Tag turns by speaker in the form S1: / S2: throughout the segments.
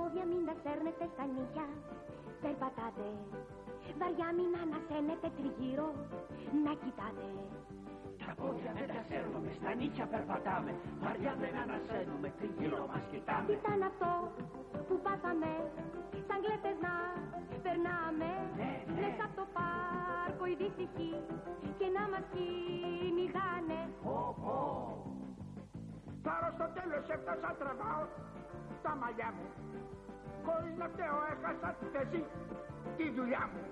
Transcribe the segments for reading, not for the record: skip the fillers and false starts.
S1: πόδια μην τα σέρνετε στα νύχια. Περπατάτε, βαριά μην ανασένετε τριγύρω. Να κοιτάτε.
S2: Τα πόδια δεν τα σέρνουμε, στα νύχια περπατάμε. Βαριά δεν ανασένουμε, τριγύρω μας κοιτάμε.
S1: Τι ήταν αυτό που πάθαμε, σαν κλέφτες να περνάμε. Λες απ' το πάρκο οι δυστυχοί και να μας κυνηγάνε.
S3: Τώρα στο τέλος έφτασα, τραβάω τα μαλλιά μου. Χωρίς να φταίω έχασα τη θέση, τη δουλειά μου.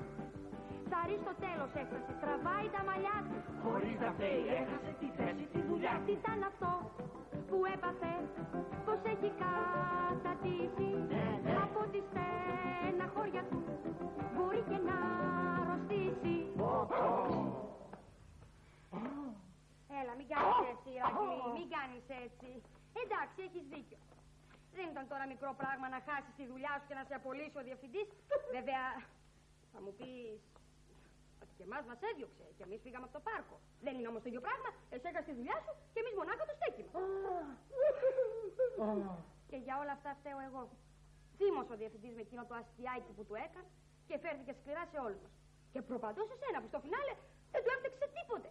S1: Θα ρί στο τέλος έφτασε, τραβάει τα μαλλιά του.
S2: Χωρίς να φταίει έχασε τη θέση, τη δουλειά του.
S1: Τι ήταν αυτό που έπαθε, πως έχει κατατήσει. Από τη στεναχώρια του μπορεί και να αρρωστήσει. Έλα, μην κάνεις έτσι, Ηρακλή, μην κάνεις έτσι. Εντάξει, έχεις δίκιο. Δεν ήταν τώρα μικρό πράγμα να χάσεις τη δουλειά σου και να σε απολύσει ο διευθυντής. Βέβαια, θα μου πεις ότι και εμάς μας έδιωξε και εμείς φύγαμε από το πάρκο. Δεν είναι όμως το ίδιο πράγμα. Εσύ έκανες τη δουλειά σου και εμείς μονάχα το στέκημα. Και για όλα αυτά φταίω εγώ. Θύμωσε ο διευθυντής με εκείνο το αστιάκι που του έκανε και φέρθηκε σκληρά σε όλους μας. Και προπαντός σε σένα που στο φινάλε δεν του έφταξε τίποτε.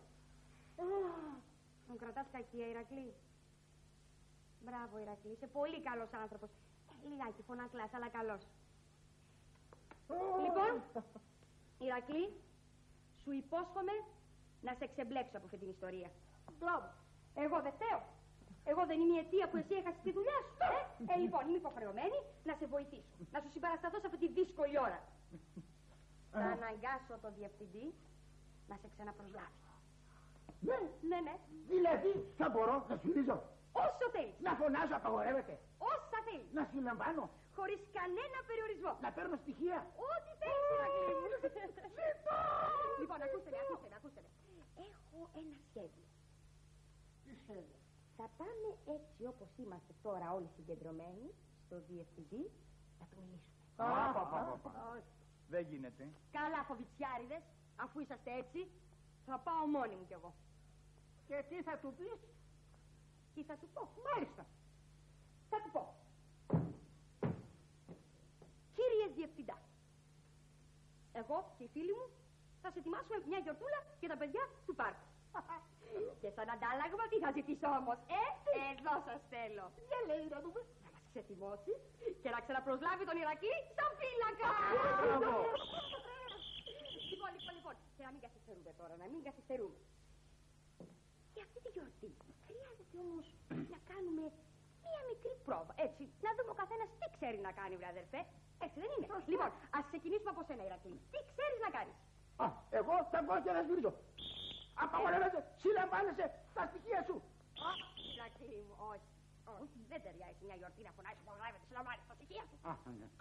S1: Τον κρατάς κακία, Ηρακλή. Μπράβο, Ηρακλή, είσαι πολύ καλός άνθρωπος. Λιγάκι φωνάκλας, αλλά καλός. Λοιπόν, Ηρακλή, σου υπόσχομαι να σε ξεμπλέξω από αυτή την ιστορία. Μπράβο. Εγώ δεν φταίω. Εγώ δεν είμαι η αιτία που εσύ έχασες τη δουλειά σου. Λοιπόν, είμαι υποχρεωμένη να σε βοηθήσω. Να σου συμπαρασταθώ σε αυτή τη δύσκολη ώρα. Θα αναγκάσω τον διευθυντή να σε ξαναπροσλάβει. Ναι.
S3: Δηλαδή, θα μπορώ να σφυρίζω.
S1: Όσο θέλεις.
S3: Να φωνάζω, απαγορεύεται.
S1: Όσα θέλεις.
S3: Να συλλαμβάνω.
S1: Χωρίς κανένα περιορισμό.
S3: Να παίρνω στοιχεία.
S1: Ό,τι θέλεις, Ηρακλή μου. Λοιπόν, ακούστε με. Έχω ένα σχέδιο.
S3: Τι σχέδιο?
S1: Θα πάμε έτσι όπως είμαστε τώρα όλοι συγκεντρωμένοι στο διευθυντή να του μιλήσουμε.
S4: Δεν γίνεται.
S1: Καλά, φοβιτσιάριδες, αφού είσαστε έτσι, θα πάω μόνη μου κι εγώ.
S3: Και τι θα του πεις?
S1: Τι θα του πω?
S3: Μάλιστα.
S1: Θα του πω. Κύριε Διευθυντά, εγώ και οι φίλοι μου θα σε ετοιμάσουμε μια γιορτούλα για τα παιδιά του πάρκου. Και σαν αντάλλαγμα τι θα ζητήσω όμως, εδώ σας θέλω.
S3: Για λέει να δούμε.
S1: Να μας ξετοιμώσει και να ξαναπροσλάβει τον Ηρακλή σαν φύλακα. Λοιπόν, και να μην καθυστερούμε τώρα, Για αυτή τη γιορτή χρειάζεται όμως να κάνουμε μία μικρή πρόβα. Έτσι, να δούμε ο καθένας τι ξέρει να κάνει, βρε αδερφέ. Έτσι δεν είναι? Λοιπόν, ας ξεκινήσουμε από σένα, Ηρακλή. Τι ξέρεις να κάνεις?
S3: Εγώ θα βγω και να σφυρίζω. Απαγορεύεται, συλλαμβάνεσαι τα στοιχεία σου.
S1: Ηρακλή μου, όχι. Δεν ταιριάζει μια γιορτή να φωνάζει, απαγορεύεται, συλλαμβάνεσαι τα στοιχεία σου.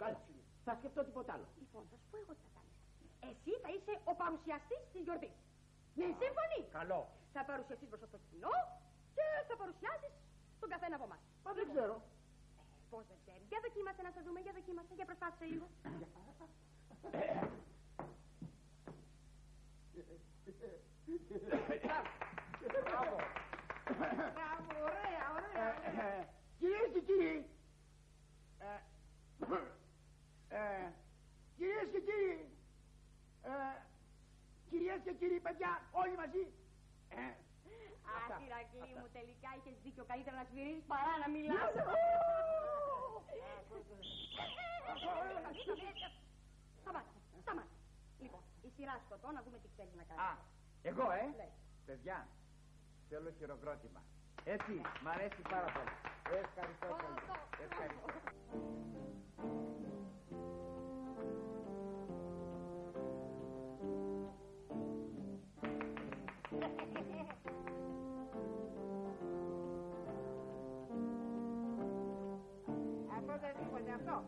S3: Καλά, θα σκεφτώ τίποτα άλλο.
S1: Λοιπόν, θα σου πω εγώ τι θα κάνεις. Εσύ θα είσαι ο παρουσιαστής της γιορτής. Ναι, σύμφωνοι?
S3: Καλό.
S1: Θα παρουσιαστείς μπροστά στο κοινό και θα παρουσιάσεις τον καθένα από εμάς.
S3: Μα δεν ξέρω.
S1: Πώς δεν ξέρεις? Για δοκίμασε να σε δούμε, για προσπάθησε λίγο.
S3: Μπράβο, ωραία. Κυρίες και κύριοι, κυρίες και κύριοι, παιδιά, όλοι μαζί.
S1: Αχ, Ηρακλή μου, τελικά είχες δίκιο. Καλύτερα να σφυρίζεις παρά να μιλάς. Σταμάτα. Λοιπόν, η σειρά σκοτώ να δούμε τι ξέρεις να κάνεις.
S4: Εγώ, παιδιά, θέλω χειροκρότημα. Έτσι, μ' αρέσει πάρα πολύ. Ευχαριστώ πολύ.
S3: Αυτό δεν τίποτε αυτό.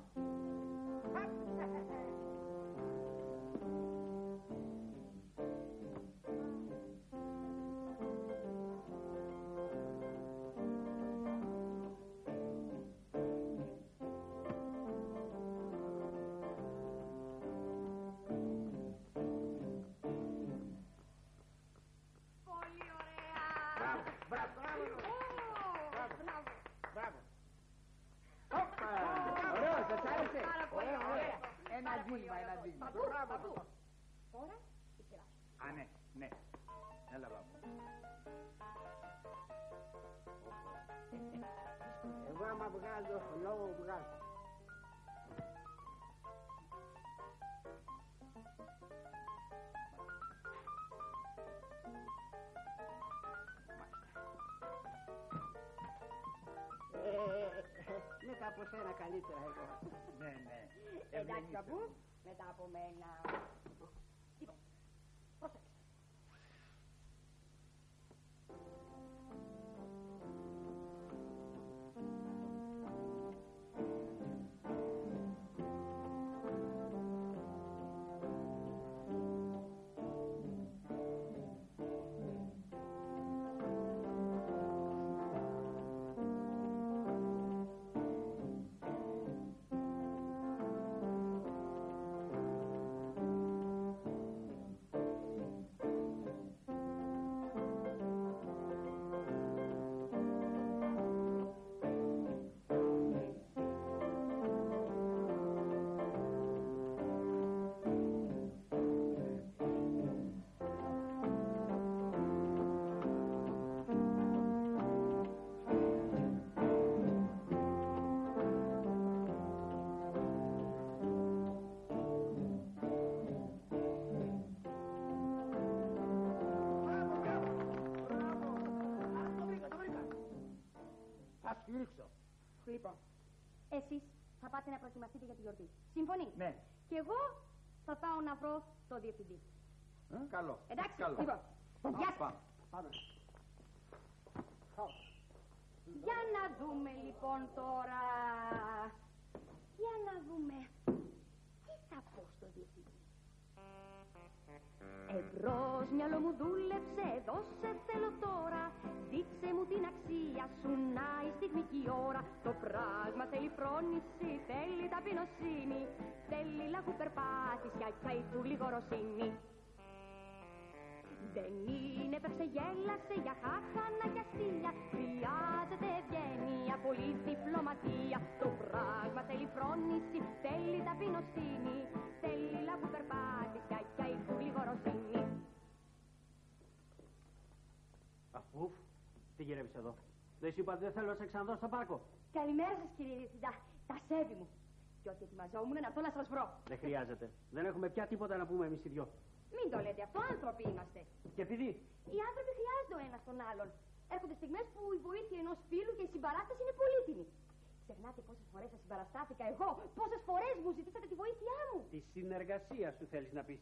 S4: Σας άρεσε?
S1: Πάρα πολύ ωραία.
S4: Ένα
S1: Πάρα πολύ
S4: δείγμα,
S1: ωραίο.
S4: ένα δείγμα.
S1: Παππού. Τώρα η σειρά σου.
S4: Α, ναι, ναι. Έλα, πάμε.
S3: Εγώ άμα βγάζω λόγο βγάζω. Μετά από σένα καλύτερα εγώ.
S4: Ναι, ναι.
S1: Εντάξει, παππού, μετά από μένα. Λοιπόν, πρόσεξε. Λοιπόν, εσείς θα πάτε να προετοιμαστείτε για τη γιορτή. Συμφωνεί?
S4: Ναι.
S1: Και εγώ θα πάω να βρω το διευθυντή.
S4: Καλό.
S1: Εντάξει,
S4: Καλό.
S1: λοιπόν. Γεια σας.
S3: Πάμε.
S1: Για να δούμε λοιπόν τώρα. Για να δούμε. Τι θα πω στο διευθυντή. Εμπρός μυαλό μου δούλεψε, δώσε θέλω τώρα. Δείξε μου την αξία σου, να η στιγμική ώρα. Το πράγμα θέλει φρόνηση, θέλει ταπεινοσύνη. Θέλει λαγού περπάτησια και αϊτού γλυγοροσύνη. Δεν είναι πέψε γέλασε για χάχανα και αστεία. Χρειάζεται ευγένεια, πολύ διπλωματία. Το πράγμα θέλει φρόνηση, θέλει ταπεινοσύνη. Θέλει λαγού περπάτησια και αϊτού γλυγοροσύνη.
S2: Αφού, τι γυρεύεις εδώ. Δεν σου είπα ότι δεν θέλω να σε ξαναδώ στο πάρκο.
S1: Καλημέρα σας κύριε Διευθυντά, τα σέβη μου. Και ότι ετοιμαζόμουν να έρθω να σας βρω.
S2: Δεν χρειάζεται. Δεν έχουμε πια τίποτα να πούμε εμείς οι δυο.
S1: Μην το λέτε αυτό, άνθρωποι είμαστε.
S2: Και επειδή.
S1: Οι άνθρωποι χρειάζονται ο ένας τον άλλον. Έρχονται στιγμές που η βοήθεια ενός φίλου και η συμπαράσταση είναι πολύτιμη. Ξεχνάτε πόσες φορές σας συμπαραστάθηκα εγώ, πόσες φορές μου ζητήσατε τη βοήθειά μου.
S2: Τη συνεργασία σου θέλεις να πεις.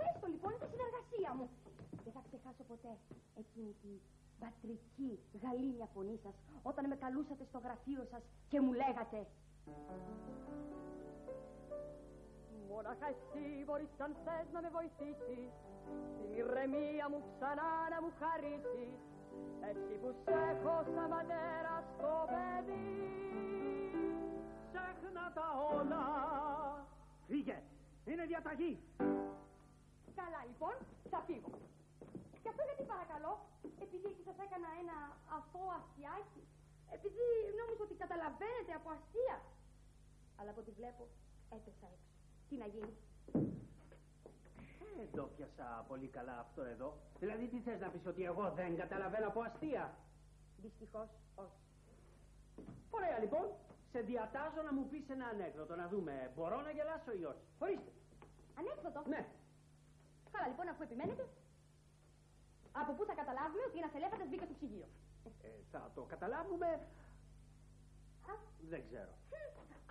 S1: Έστω λοιπόν είναι η συνεργασία μου. Δεν θα ξεχάσω ποτέ εκείνη τη πατρική γαλήνια φωνή σας όταν με καλούσατε στο γραφείο σας και μου λέγατε. Μόναχα εσύ μπορείς αν θες να με βοηθήσεις, την ηρεμία μου ξανά να μου χαρίσεις, έτσι που σ' έχω σαν πατέρα στο παιδί.
S2: Ξέχνα τα όλα. Φύγε. Είναι διαταγή.
S1: Καλά λοιπόν, θα φύγω. Και αυτό γιατί παρακαλώ, επειδή σας έκανα ένα αθώο αστιάκι, επειδή νόμιζα ότι καταλαβαίνετε από αστεία. Αλλά από ό,τι βλέπω, έπεσα έξω. Τι να γίνει.
S2: Δεν το πιάσα πολύ καλά αυτό εδώ. Δηλαδή τι θες να πεις, ότι εγώ δεν καταλαβαίνω από αστεία.
S1: Δυστυχώς, όχι.
S2: Ωραία λοιπόν. Σε διατάζω να μου πεις ένα ανέκδοτο, να δούμε. Μπορώ να γελάσω ή όχι. Ορίστε.
S1: Ανέκδοτο.
S2: Ναι.
S1: Καλά λοιπόν, αφού επιμένετε, από πού θα καταλάβουμε ότι ένας ελέφαντας μπήκε στο ψυγείο.
S2: Θα το καταλάβουμε.
S1: Α,
S2: Δεν ξέρω.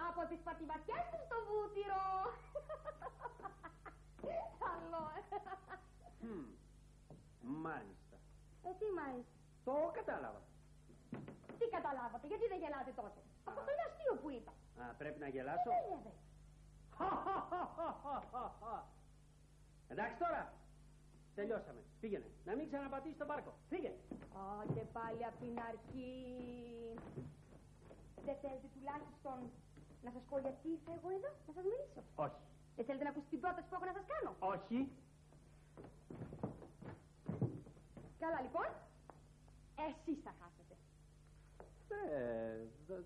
S1: από τις πατηματιές του στο βούτυρο. Καλό,
S2: Μάλιστα.
S1: τι μάλιστα.
S2: Το κατάλαβα.
S1: Τι καταλάβατε, γιατί δεν γελάτε τότε. Αυτό είναι αστείο που είπα.
S2: Α, πρέπει να γελάσω.
S1: Βέβαια.
S2: Εντάξει τώρα. Τελειώσαμε. Πήγαινε. Να μην ξαναπατήσεις τον πάρκο. Φύγε.
S1: Άντε πάλι απ' την αρχή. Δεν θέλετε τουλάχιστον να σας πω γιατί ήρθα εγώ εδώ, να σας μιλήσω.
S2: Όχι.
S1: Δεν θέλετε να ακούσετε την πρόταση που έχω να σας κάνω.
S2: Όχι.
S1: Καλά λοιπόν, εσείς θα χάσετε.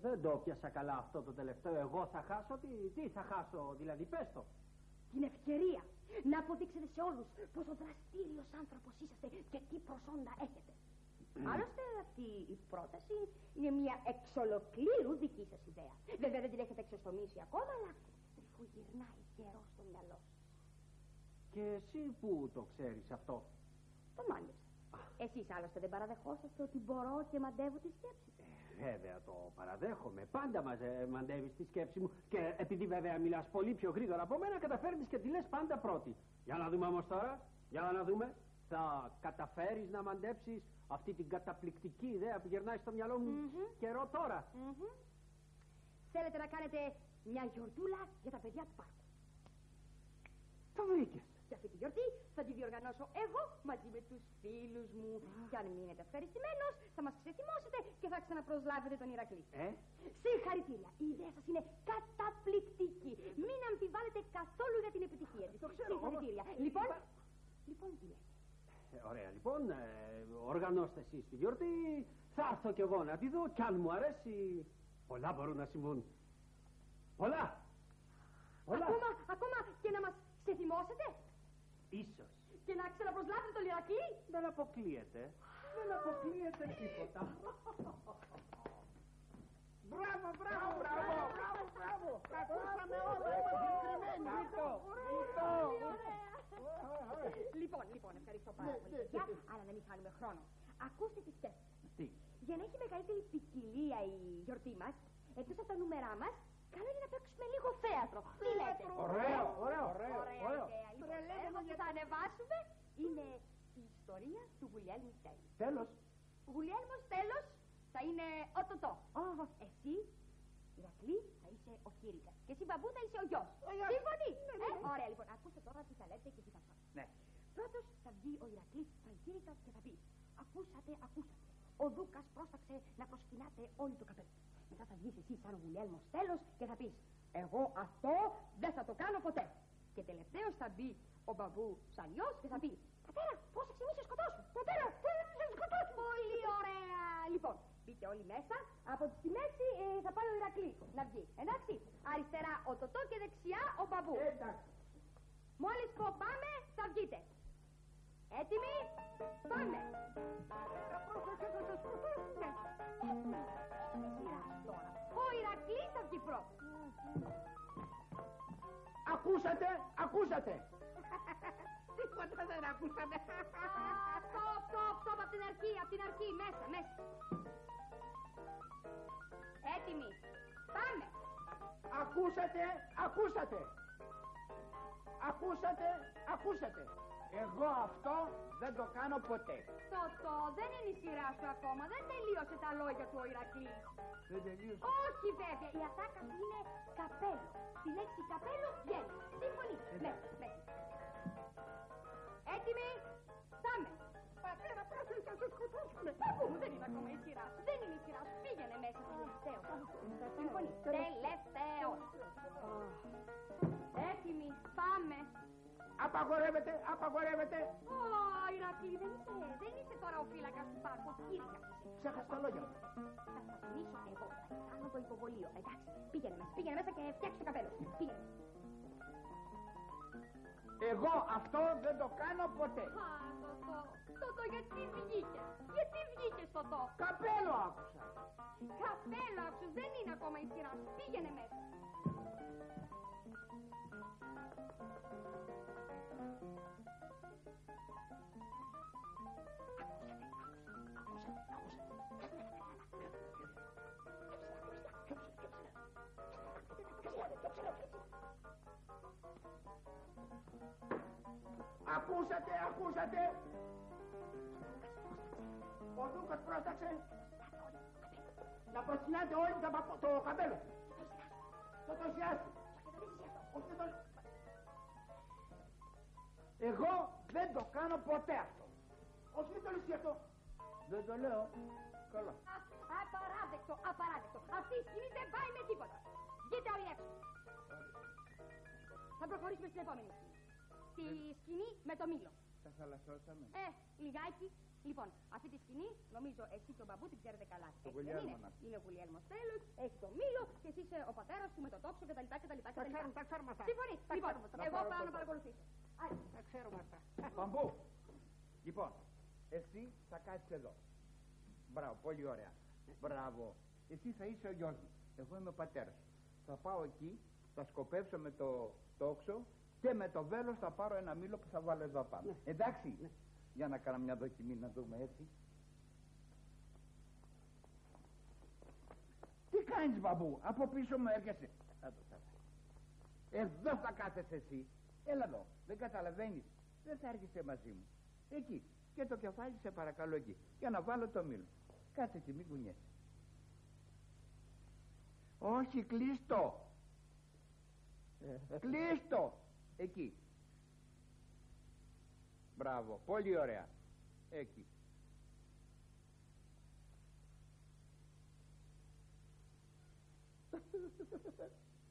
S5: Δεν το πιάσα καλά αυτό το τελευταίο. Εγώ θα χάσω, τι θα χάσω, δηλαδή, πες το.
S1: Την ευκαιρία να αποδείξετε σε όλους πόσο δραστήριος άνθρωπος είσαστε και τι προσόντα έχετε. Άλλωστε αυτή η πρόταση είναι μια εξ ολοκλήρου δική σας ιδέα. Βέβαια δεν την έχετε εξοστομίσει ακόμα, αλλά τριφογυρνάει καιρό στο μυαλό σας.
S5: Και εσύ πού το ξέρεις αυτό?
S1: Το μάντεψα. Εσείς άλλωστε δεν παραδεχόσαστε ότι μπορώ και μαντεύω τη σκέψη.
S5: Βέβαια το παραδέχομαι. Πάντα μαντεύεις τη σκέψη μου. Και επειδή βέβαια μιλάς πολύ πιο γρήγορα από μένα, καταφέρνεις και τη λες πάντα πρώτη. Για να δούμε όμως τώρα. Για να δούμε. Θα καταφέρεις να μαντέψεις αυτή την καταπληκτική ιδέα που γερνάει στο μυαλό μου καιρό τώρα?
S1: Θέλετε να κάνετε μια γιορτούλα για τα παιδιά του πάρκου.
S5: Το βρήκες.
S1: Και αυτή τη γιορτή θα τη διοργανώσω εγώ μαζί με τους φίλους μου. Και αν μείνετε ευχαριστημένος, θα μας ξεθυμώσετε και θα ξαναπροσλάβετε τον Ηρακλή. Συγχαρητήρια. Η ιδέα σας είναι καταπληκτική. Μην αμφιβάλλετε καθόλου για την επιτυχία της. Συγχαρητήρια. Λοιπόν, τι λέτε?
S5: Ωραία, λοιπόν, οργανώστε εσείς τη γιορτή. Θα έρθω κι εγώ να τη δω κι αν μου αρέσει. Πολλά μπορούν να συμβούν. Πολλά.
S1: Ακόμα και να μας ξεθυμώσετε.
S5: Ίσως.
S1: Και να ξαναπροσλάβετε τον Ηρακλή.
S5: Δεν αποκλείεται. Δεν αποκλείεται τίποτα.
S3: Μπράβο! Τα ακούσαμε όλα, είμαστε συγκεκριμένοι.
S1: Λοιπόν, ευχαριστώ πάρα πολύ. Αλλά να μην χάνουμε χρόνο. Ακούστε τη σκέψη.
S5: Τι?
S1: Για να έχει μεγαλύτερη ποικιλία η γιορτή μας, εκτός από τα νούμερά μας, καλό είναι να παίξουμε λίγο θέατρο. Τι λέτε?
S5: Ωραίο.
S1: ιδέα. Λοιπόν, έργο που θα ανεβάσουμε είναι η ιστορία του Γουλιέλμου Τέλους.
S5: Τέλος.
S1: Ο Γουλιέλμος Τέλος θα είναι ο Τωτό. Εσύ, Ηρακλή, θα είσαι ο Κήρυκας. Και εσύ, Μπαμπού, θα είσαι ο γιος. Σύμφωνοι? Ωραία, λοιπόν, ακούστε τώρα τι θα λέτε και τι θα κάνετε.
S4: Ναι.
S1: Πρώτος θα βγει ο Ηρακλής σαν Κήρυκας και θα πει: Ακούσατε. Ο Δούκας πρόσταξε να προσκυνάτε όλοι το καπέλο. Μετά θα βγεις εσύ σαν ο Γουλιέλμος Τέλος και θα πεις: Εγώ αυτό δεν θα το κάνω ποτέ. Και τελευταίος θα μπει ο Μπαμπού σαν γιος και θα πει: Πατέρα, πρόσεξε, μη σε σκοτώσω. Πατέρα, σε σκοτώσω. Πολύ ωραία. Λοιπόν, μπείτε όλοι μέσα. Από τη μέση θα πάει ο Ηρακλής να βγει. Εντάξει. Αριστερά ο Τωτό και δεξιά ο Μπαμπού.
S3: Εντάξει.
S1: Μόλις πω πάμε, θα βγείτε. Έτοιμοι, πάμε. Ο Ηρακλής θα βγει πρώτος.
S3: Ακούσατε.
S1: Τίποτα δεν ακούσαμε. Στοπ, απ' την αρχή, μέσα. Έτοιμοι, πάμε.
S3: Ακούσατε. Εγώ αυτό δεν το κάνω ποτέ.
S1: Τωτό, δεν είναι η σειρά σου ακόμα. Δεν τελείωσε τα λόγια του ο Ηρακλής.
S3: Δεν τελείωσε.
S1: Όχι βέβαια, η ατάκα σου είναι καπέλο. Τη λέξη καπέλο βγαίνει. Σύμφωνοι. Μέσα. Έτοιμοι, πάμε.
S3: Πατέρα, πρόσεχε, θα σε σκοτώσουνε.
S1: Παππού μου, δεν είναι ακόμα η σειρά σου. Πήγαινε μέσα τελευταίο. Σύμφωνοι. Τελευταίο. Έτοιμοι, πάμε.
S3: Απαγορεύεται.
S1: Ω, Ηρακλή, δεν είσαι τώρα ο φύλακας του πάρκου. Κήρυκας είσαι.
S3: Ξέχασα τα λόγια μου.
S1: Θα σταθμίσω εγώ. Θα κάνω το υποβολείο. Εντάξει, πήγαινε μέσα και φτιάξε το καπέλο. Πήγαινε.
S3: Εγώ αυτό δεν το κάνω ποτέ.
S1: Α, Τωτό, γιατί βγήκες? Γιατί βγήκες, Τωτό?
S3: Καπέλο άκουσα.
S1: Καπέλο άκουσες, δεν είναι ακόμα η σειρά σου. Πήγαινε μέσα.
S3: Ακούσατε. Ο Δούκας πρόσταξε να προσκυνάτε όλοι το καπέλο. Το ενθουσιάστη. Εγώ δεν το κάνω ποτέ αυτό. Όχι, μην το λες και αυτό. Δεν το λέω. Καλά.
S1: Απαράδεκτο. Αυτή η σκηνή δεν πάει με τίποτα. Βγείτε όλοι έξω. Θα προχωρήσουμε στην επόμενη σκηνή. Στη σκηνή με το μήλο.
S4: Τα θαλασσώσαμε.
S1: Λιγάκι. Λοιπόν, αυτή τη σκηνή νομίζω εσύ και ο μπαμπού την ξέρετε καλά.
S4: Το
S1: Έτσι δεν είναι?
S4: Γουλιέλμο.
S1: Είναι ο Γουλιέλμος Τέλος, έχει το Μήλο και εσύ είσαι ο πατέρας του με το τόξο κτλ.
S3: Τα ξέρουμε αυτά.
S1: Συμφωνείς?
S3: Τα
S1: Λοιπόν,
S3: ξέρουμε, τα
S1: εγώ
S3: πάρω
S1: πάω
S3: το-
S1: να παρακολουθήσω. Άντε.
S3: Τα ξέρουμε αυτά.
S4: Μπαμπού. Λοιπόν, εσύ θα κάτσεις εδώ. Μπράβο, πολύ ωραία. Μπράβο. Εσύ θα είσαι ο γιος μου. Εγώ είμαι ο πατέρας σου. Θα πάω εκεί, θα σκοπεύσω με το τόξο και με το βέλος θα πάρω ένα μήλο που θα βάλω εδώ πάνω. Εντάξει. Για να κάνω μια δοκιμή να δούμε έτσι. Τι κάνεις μπαμπού, από πίσω μου έρχεσαι. Εδώ θα κάθεσαι εσύ. Έλα εδώ, δεν καταλαβαίνεις. Δεν θα έρχεσαι μαζί μου. Εκεί. Και το κεφάλι σε παρακαλώ εκεί. Για να βάλω το μήλο. Κάτσε εκεί, μην κουνιέσαι. Όχι, κλείστο. Κλείστο. Εκεί. Μπράβο, πολύ ωραία. Εκεί.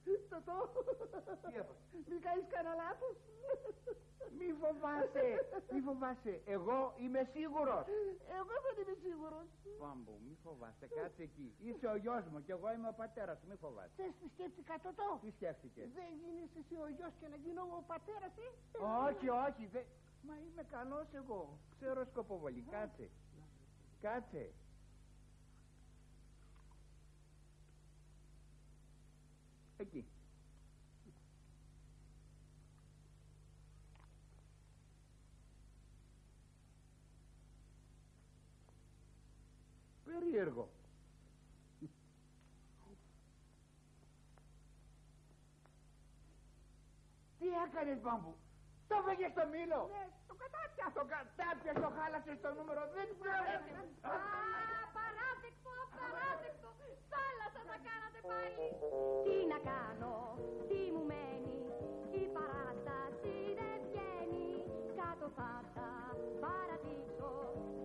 S4: Τι έπαθες?
S3: Μην κάνεις κανένα λάθος.
S4: Μη φοβάσαι, μη φοβάσαι. Εγώ είμαι σίγουρος.
S3: Εγώ δεν είμαι σίγουρος.
S4: Πάμπου, μη φοβάσαι, κάτσε εκεί. Είσαι ο γιος μου και εγώ είμαι ο πατέρας σου, μη φοβάσαι.
S3: Θες τι σκέφτηκα τότο.
S4: Τι σκέφτηκες?
S3: Δεν γίνεις εσύ ο γιος και να γίνω ο πατέρας,
S4: Όχι, όχι, δεν... Μα είμαι καλός εγώ. Ξέρω σκοποβολή, κάτσε. Κάτσε. Εκεί. Περίεργο. Τι έκανες μπαμπού? Το έφεγες στο μήλο?
S3: Ναι, το κατάτια.
S4: Το κατάπιες, το χάλασες στο νούμερο, δεν πρέπει.
S1: Α, παράδεκτο, απαράδεκτο. Θάλασσα θα κάνατε πάλι. Τι να κάνω, τι μου μένει, η παράσταση δεν βγαίνει. Κάτω θα τα παρατήσω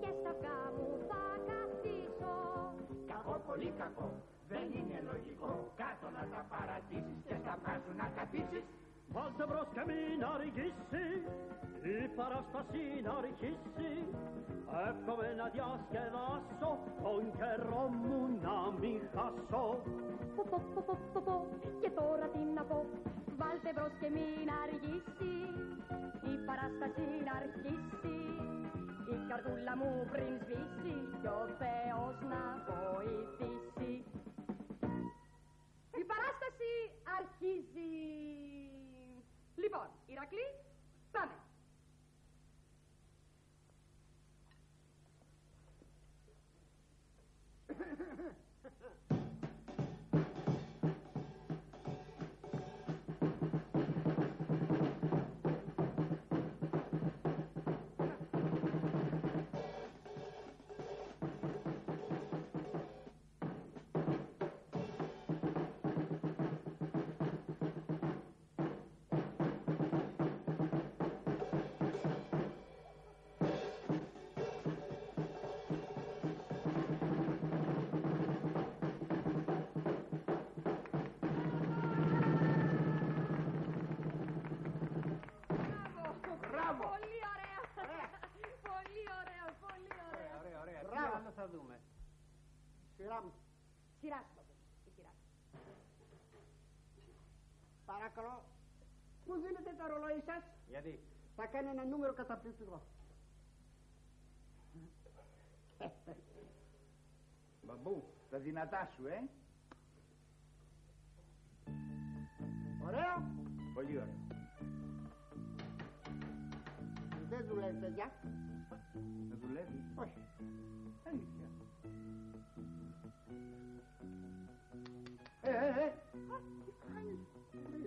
S1: και στα αυγά μου θα καθίσω.
S2: Κακό, πολύ κακό, δεν είναι λογικό. Κάτω να τα παρατήσεις και στα αυγά σου να καθίσεις.
S6: Βάλτε μπρος και μην αργήσει, η παράσταση να αρχίσει. Εύχομαι να διασκεδάσω, τον καιρό μου να μην χάσω.
S1: Πω, και τώρα τι να πω, βάλτε μπρος και μην αργήσει, η παράσταση να αρχίσει. Η καρδούλα μου πριν σβήσει κι ο Θεός να βοηθήσει. Η παράσταση αρχίζει. Λοιπόν, Ηρακλή, πάμε.
S4: Μπράβο.
S1: Πολύ ωραία. Πολύ ωραία, πολύ ωραία.
S5: Ωραία, ωραία. Τι
S3: Μπράβο.
S5: άλλο θα δούμε?
S3: Σειρά μου.
S1: Σειρά σου, μπαμπού, η σειρά σου.
S3: Παρακαλώ. Μου δίνετε τα ρολόι σας.
S5: Γιατί?
S3: Θα κάνει ένα νούμερο καταπληκτικό.
S4: Μπαμπού, τα δυνατά σου,
S3: Ωραίο.
S4: Πολύ ωραία.
S3: Δεν δουλεύει, παιδιά.
S4: Δεν δουλεύει?
S3: Όχι.
S4: Αλήθεια.
S3: Τι κάνεις.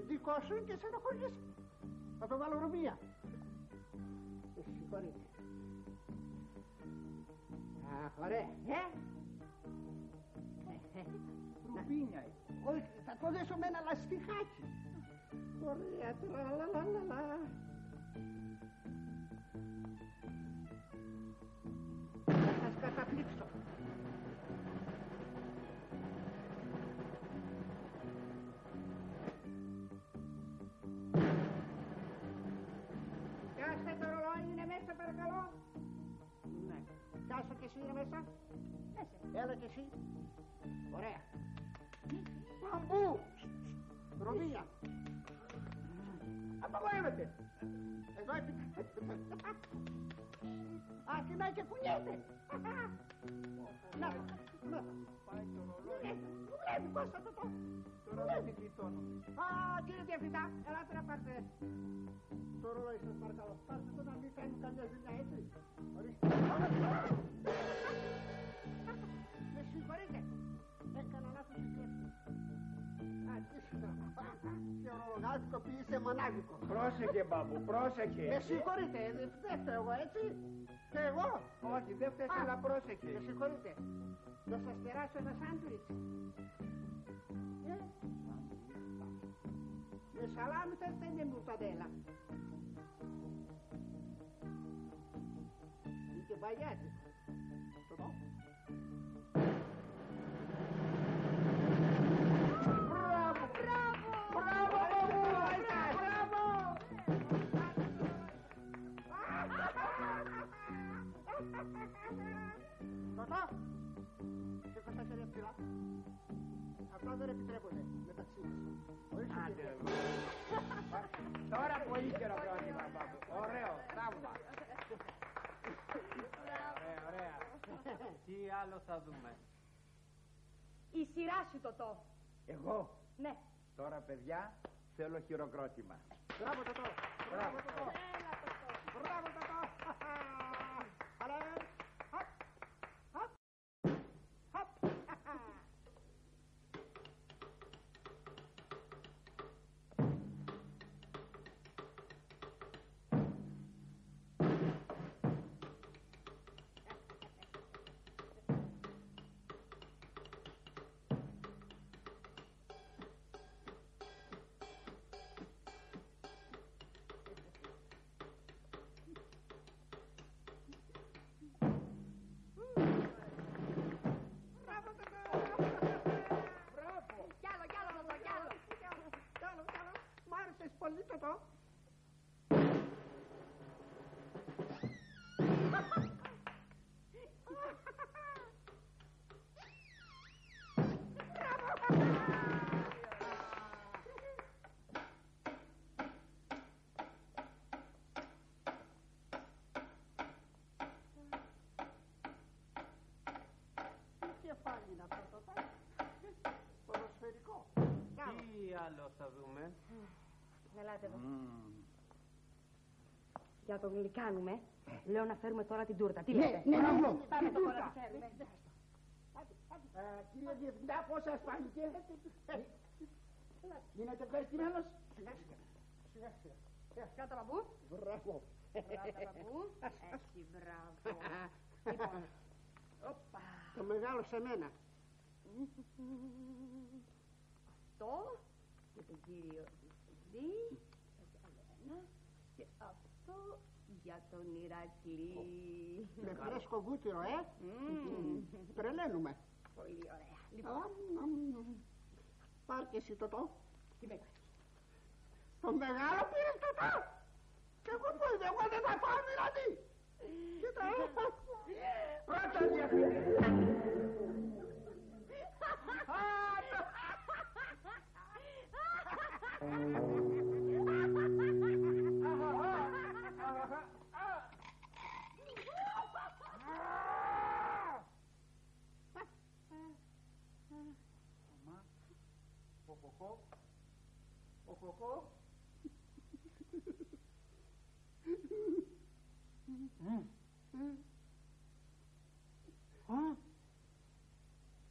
S3: Δικό σου είναι και στενοχωριέσαι. Θα το βάλω ρουμπία. Συγχωρείτε. Αχ, ωραία.
S4: Ρουμπίνια.
S3: Όχι, θα το δέσω με ένα λαστιχάκι. Ωραία, τραλαλαλαλα. Θα σας καταπλήξω. Πιάστε το ρολόι, είναι μέσα παρακαλώ.
S4: Ναι.
S3: είναι μέσα.
S1: Μέσα.
S3: Έλα και εσύ. Ωραία. Μπαμπού. Ροδίνια. Απαγορεύεται. Εδώ αρχινάει και κουνιέται. Να, να.
S4: Πάει το ρολόι.
S3: Που βλέπει, Κώστα το.
S4: Το ρολόι δεν κλειτώνω.
S3: Α, κύριε Διευθυντά, ελάτε να πάρτε το ρολόι σας παρακαλώ. Πάρτε το να μην κάνει καμιά ζημιά, έτσι. Ορίστε. Με συγχωρείτε. Έκανα λάθος τη κλέψη. Και ορολογάδικο πήγε μονάδικο.
S4: Πρόσεχε, μπαμπού, πρόσεχε.
S3: Με συγχωρείτε, δεν φταίω εγώ, έτσι. Και εγώ.
S4: Όχι, δεν φταίς, αλλά πρόσεχε.
S3: Με συγχωρείτε. Να σας κεράσω ένα σάντουιτς. Με σαλάμι θέλετε ή με μουρταδέλα. Ή και μπαγιάτι. Το δω. Μπράβο, μπράβο, μπράβο, μπράβο. Τωτό, σήκω στα χέρια ψηλά. Αυτά δεν επιτρέπονται μεταξύ μας.
S4: Άντε, τώρα πολύ χειροκρότημα, μπαμπού. Ωραίο, θαύμα. Ωραία, ωραία.
S5: Τι άλλο θα δούμε?
S1: Η σειρά σου, Τωτό.
S4: Εγώ,
S1: Ναι.
S4: τώρα παιδιά, θέλω χειροκρότημα.
S3: Μπράβο, Τωτό. Μπράβο, Τωτό. Μπράβο, Τωτό. Αλλά, χαπ, χαπ, χαπ. Μπράβο, Τωτό. Μπράβο.
S1: Κι άλλο, Τωτό, κι άλλο.
S3: Κι άλλο. Μ' άρεσες πολύ, Τωτό. Τι κεφάλι είναι αυτό, Τωτό. Ποδοσφαιρικό.
S5: Τι άλλο θα δούμε?
S1: Ελάτε εδώ. Για το γλυκάνουμε, λέω να φέρουμε τώρα την τούρτα. Τι λέτε?
S3: ναι,
S1: Πάμε
S3: την
S1: τώρα
S3: τούρτα.
S1: να τη φέρουμε.
S3: Κύριε Διευθυντά, πώς σας φάνηκε? Γίνετε ευχαριστημένος? Σιγά.
S1: Κάτω, μπαμπού.
S3: Μπράβο.
S1: Κάτω, μπαμπού. Έτσι, μπράβο. Λοιπόν, όπα.
S3: Το μεγάλο σε μένα.
S1: Αυτό και τον κύριο Διευθυντή. Ένα και αυτό για τον Ηρακλή.
S3: Με φρέσκο βούτυρο,
S1: Μμμ.
S3: Τρελαίνουμε.
S1: Πολύ ωραία. Λοιπόν,
S3: Πάρ' και εσύ, Τωτό.
S1: τι με είπες?
S3: Το μεγάλο πήρες, Τωτό. Και εγώ που είμαι, εγώ δεν θα πάω δηλαδή. Κοίτα,
S4: Πρώτα Διευθυντή.
S3: Οχοχό.